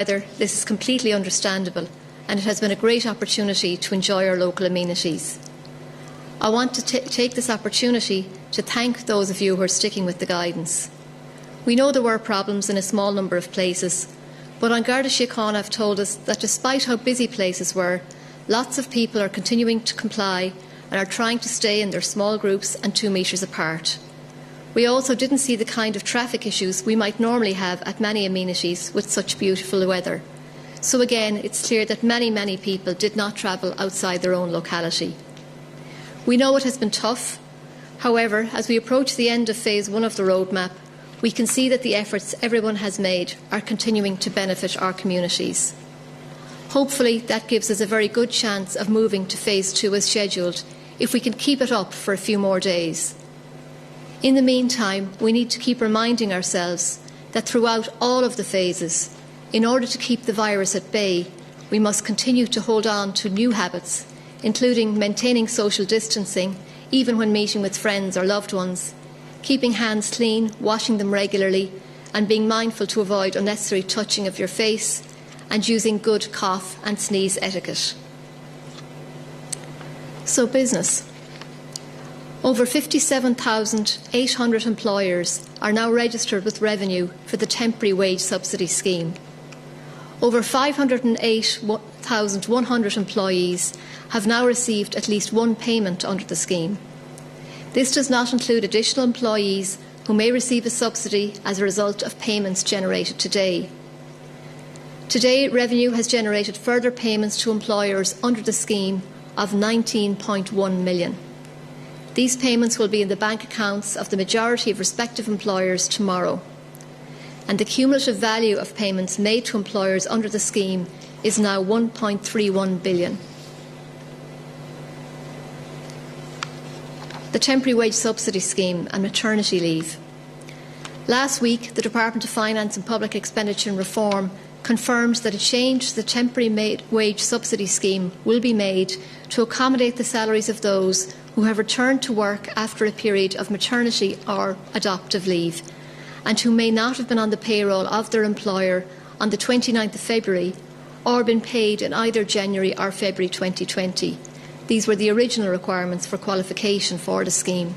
This is completely understandable, and it has been a great opportunity to enjoy our local amenities. I want to take this opportunity to thank those of you who are sticking with the guidance. We know there were problems in a small number of places, but An Garda Síochána have told us that despite how busy places were, lots of people are continuing to comply and are trying to stay in their small groups and 2 metres apart. We also didn't see the kind of traffic issues we might normally have at many amenities with such beautiful weather. So again, it's clear that many people did not travel outside their own locality. We know it has been tough. However, as we approach the end of Phase 1 of the roadmap, we can see that the efforts everyone has made are continuing to benefit our communities. Hopefully, that gives us a very good chance of moving to Phase 2 as scheduled, if we can keep it up for a few more days. In the meantime, we need to keep reminding ourselves that throughout all of the phases, in order to keep the virus at bay, we must continue to hold on to new habits, including maintaining social distancing, even when meeting with friends or loved ones, keeping hands clean, washing them regularly, and being mindful to avoid unnecessary touching of your face, and using good cough and sneeze etiquette. So business. Over 57,800 employers are now registered with Revenue for the temporary wage subsidy scheme. Over 508,100 employees have now received at least one payment under the scheme. This does not include additional employees who may receive a subsidy as a result of payments generated today. Today, Revenue has generated further payments to employers under the scheme of 19.1 million. These payments will be in the bank accounts of the majority of respective employers tomorrow, and the cumulative value of payments made to employers under the scheme is now 1.31 billion. The temporary wage subsidy scheme and maternity leave. Last week, the Department of Finance and Public Expenditure and Reform confirmed that a change to the temporary wage subsidy scheme will be made to accommodate the salaries of those who have returned to work after a period of maternity or adoptive leave, and who may not have been on the payroll of their employer on the 29th of February or been paid in either January or February 2020. These were the original requirements for qualification for the scheme.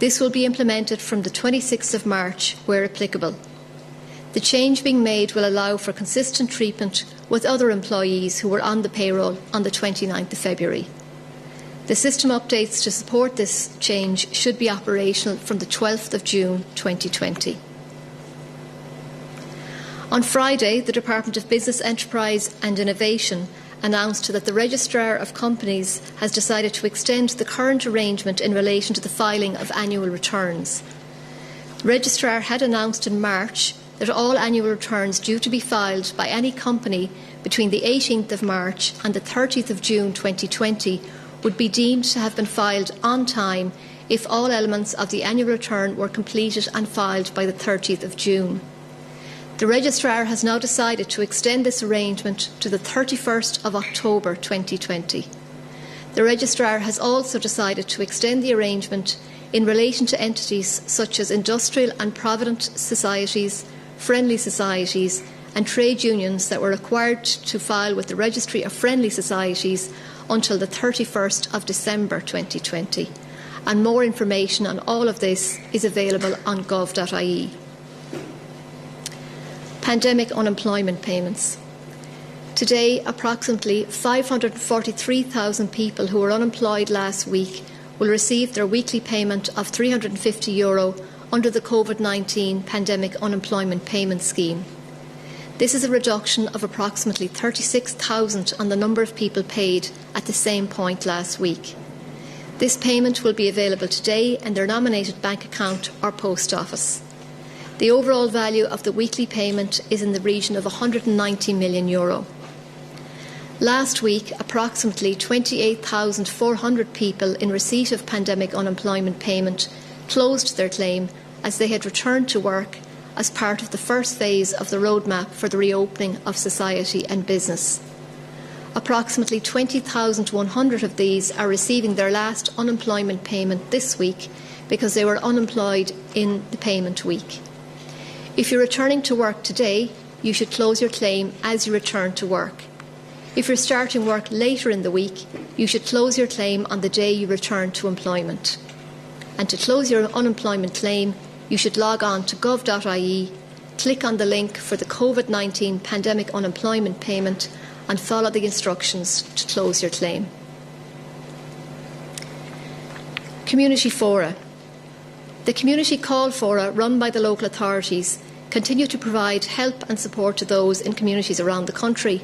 This will be implemented from the 26th of March where applicable. The change being made will allow for consistent treatment with other employees who were on the payroll on the 29th of February. The system updates to support this change should be operational from the 12th of June 2020. On Friday, the Department of Business, Enterprise and Innovation announced that the Registrar of Companies has decided to extend the current arrangement in relation to the filing of annual returns. The Registrar had announced in March that all annual returns due to be filed by any company between the 18th of March and the 30th of June 2020 would be deemed to have been filed on time if all elements of the annual return were completed and filed by the 30th of June. The Registrar has now decided to extend this arrangement to the 31st of October 2020. The Registrar has also decided to extend the arrangement in relation to entities such as industrial and provident societies, friendly societies and trade unions that were required to file with the Registry of Friendly Societies until the 31st of December 2020. And more information on all of this is available on gov.ie. Pandemic unemployment payments. Today, approximately 543,000 people who were unemployed last week will receive their weekly payment of €350 under the COVID-19 Pandemic Unemployment Payment Scheme. This is a reduction of approximately 36,000 on the number of people paid at the same point last week. This payment will be available today in their nominated bank account or post office. The overall value of the weekly payment is in the region of €190 million. Last week, approximately 28,400 people in receipt of pandemic unemployment payment closed their claim as they had returned to work as part of the first phase of the roadmap for the reopening of society and business. Approximately 20,100 of these are receiving their last unemployment payment this week because they were unemployed in the payment week. If you're returning to work today, you should close your claim as you return to work. If you're starting work later in the week, you should close your claim on the day you return to employment. And to close your unemployment claim, you should log on to gov.ie, click on the link for the COVID-19 pandemic unemployment payment and follow the instructions to close your claim. Community fora. The community call fora run by the local authorities continue to provide help and support to those in communities around the country.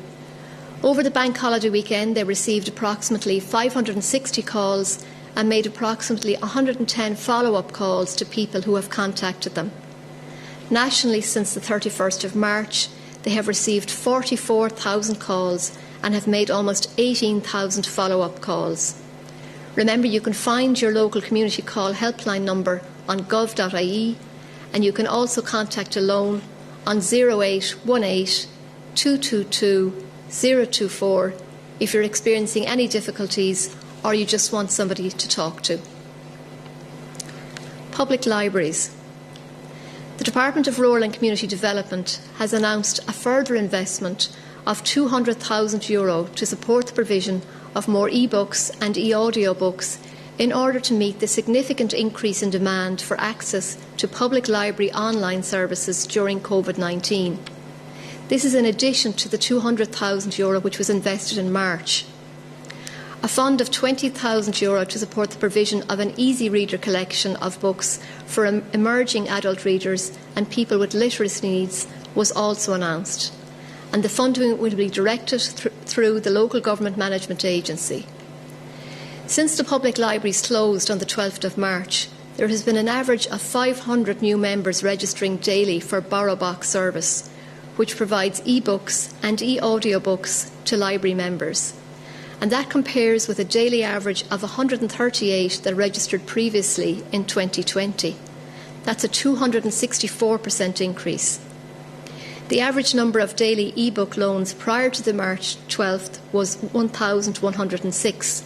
Over the bank holiday weekend, they received approximately 560 calls and made approximately 110 follow-up calls to people who have contacted them. Nationally, since the 31st of March, they have received 44,000 calls and have made almost 18,000 follow-up calls. Remember, you can find your local community call helpline number on gov.ie, and you can also contact Alone on 0818 222 024 if you're experiencing any difficulties or you just want somebody to talk to. Public libraries. The Department of Rural and Community Development has announced a further investment of €200,000 to support the provision of more e-books and e-audiobooks in order to meet the significant increase in demand for access to public library online services during COVID-19. This is in addition to the €200,000 which was invested in March. A fund of €20,000 to support the provision of an easy reader collection of books for emerging adult readers and people with literacy needs was also announced. And the funding will be directed through the local government management agency. Since the public libraries closed on the 12th of March, there has been an average of 500 new members registering daily for Borrow Box service, which provides e-books and e-audiobooks to library members. And that compares with a daily average of 138 that registered previously in 2020. That's a 264% increase. The average number of daily e-book loans prior to the March 12th was 1,106,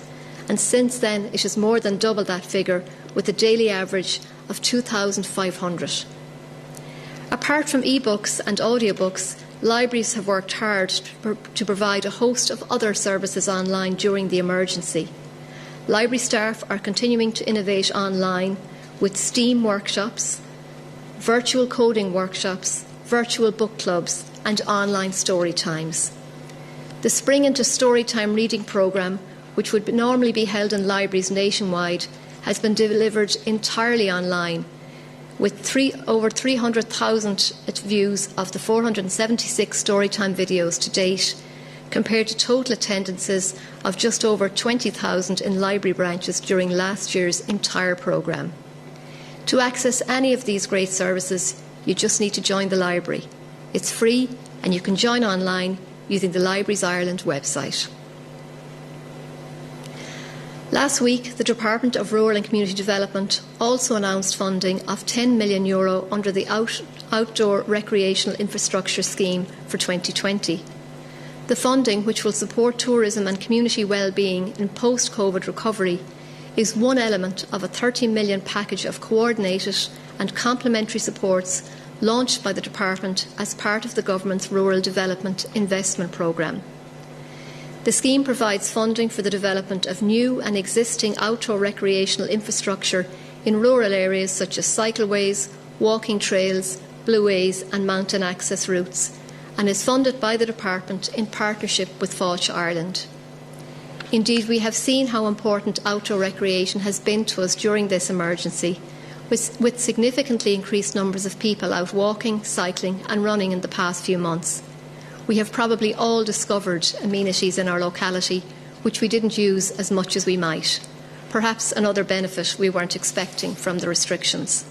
and since then it has more than doubled that figure with a daily average of 2,500. Apart from e-books and audiobooks, libraries have worked hard to provide a host of other services online during the emergency. Library staff are continuing to innovate online with STEAM workshops, virtual coding workshops, virtual book clubs and online story times. The Spring into Storytime reading programme, which would normally be held in libraries nationwide, has been delivered entirely online, with over 300,000 views of the 476 Storytime videos to date, compared to total attendances of just over 20,000 in library branches during last year's entire programme. To access any of these great services, you just need to join the library. It's free and you can join online using the Libraries Ireland website. Last week, the Department of Rural and Community Development also announced funding of €10 million under the Outdoor Recreational Infrastructure Scheme for 2020. The funding, which will support tourism and community well-being in post-COVID recovery, is one element of a €30 million package of coordinated and complementary supports launched by the Department as part of the Government's Rural Development Investment Programme. The scheme provides funding for the development of new and existing outdoor recreational infrastructure in rural areas such as cycleways, walking trails, blueways and mountain access routes, and is funded by the Department in partnership with Fáilte Ireland. Indeed, we have seen how important outdoor recreation has been to us during this emergency, with significantly increased numbers of people out walking, cycling and running in the past few months. We have probably all discovered amenities in our locality which we didn't use as much as we might. Perhaps another benefit we weren't expecting from the restrictions.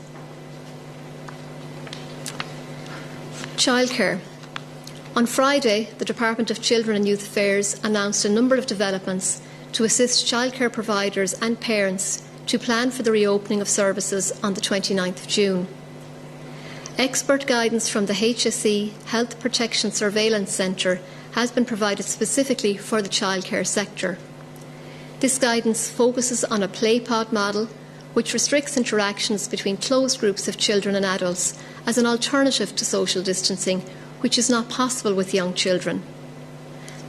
Childcare. On Friday, the Department of Children and Youth Affairs announced a number of developments to assist childcare providers and parents to plan for the reopening of services on the 29th of June. Expert guidance from the HSE Health Protection Surveillance Centre has been provided specifically for the childcare sector. This guidance focuses on a play pod model which restricts interactions between closed groups of children and adults as an alternative to social distancing, which is not possible with young children.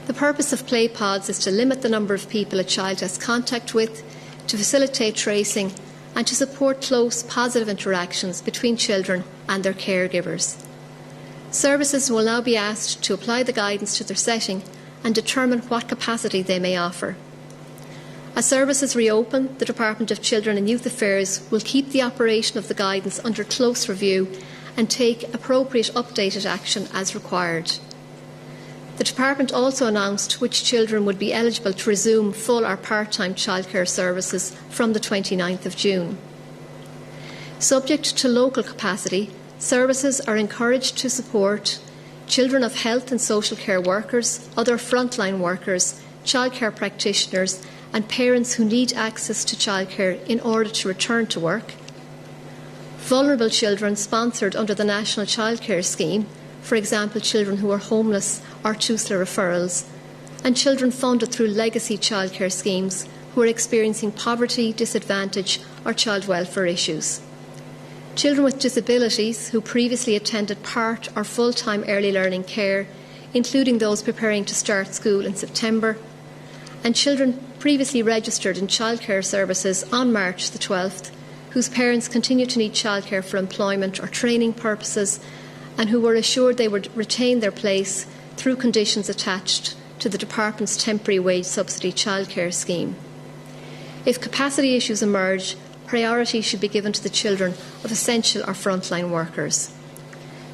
The purpose of play pods is to limit the number of people a child has contact with, to facilitate tracing, and to support close, positive interactions between children and their caregivers. Services will now be asked to apply the guidance to their setting and determine what capacity they may offer. As services reopen, the Department of Children and Youth Affairs will keep the operation of the guidance under close review and take appropriate updated action as required. The Department also announced which children would be eligible to resume full or part-time childcare services from the 29th of June. Subject to local capacity, services are encouraged to support children of health and social care workers, other frontline workers, childcare practitioners and parents who need access to childcare in order to return to work, vulnerable children sponsored under the National Childcare Scheme, for example children who are homeless or TUSLA referrals, and children funded through legacy childcare schemes who are experiencing poverty, disadvantage or child welfare issues. Children with disabilities who previously attended part or full-time early learning care, including those preparing to start school in September, and children previously registered in childcare services on March the 12th, whose parents continue to need childcare for employment or training purposes and who were assured they would retain their place through conditions attached to the Department's temporary wage subsidy childcare scheme. If capacity issues emerge, priority should be given to the children of essential or frontline workers.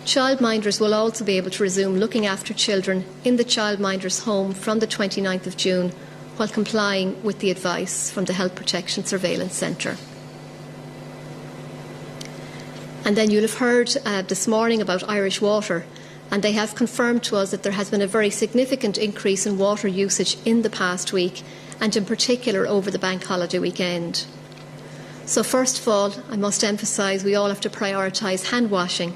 Childminders will also be able to resume looking after children in the childminder's home from the 29th of June while complying with the advice from the Health Protection Surveillance Centre. And then you'll have heard this morning about Irish Water, and they have confirmed to us that there has been a very significant increase in water usage in the past week, and in particular over the bank holiday weekend. So first of all, I must emphasise we all have to prioritise hand washing.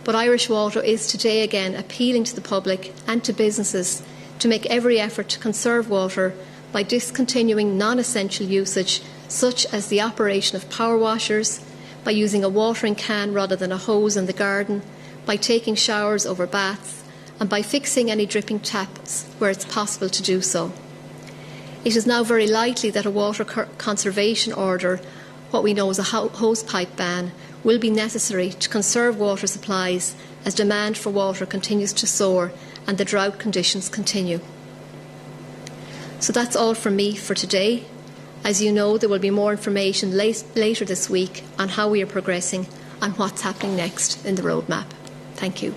But Irish Water is today again appealing to the public and to businesses to make every effort to conserve water by discontinuing non-essential usage, such as the operation of power washers, by using a watering can rather than a hose in the garden, by taking showers over baths, and by fixing any dripping taps where it's possible to do so. It is now very likely that a water conservation order, what we know as a hosepipe ban, will be necessary to conserve water supplies as demand for water continues to soar and the drought conditions continue. So that's all from me for today. As you know, there will be more information later this week on how we are progressing and what's happening next in the roadmap. Thank you.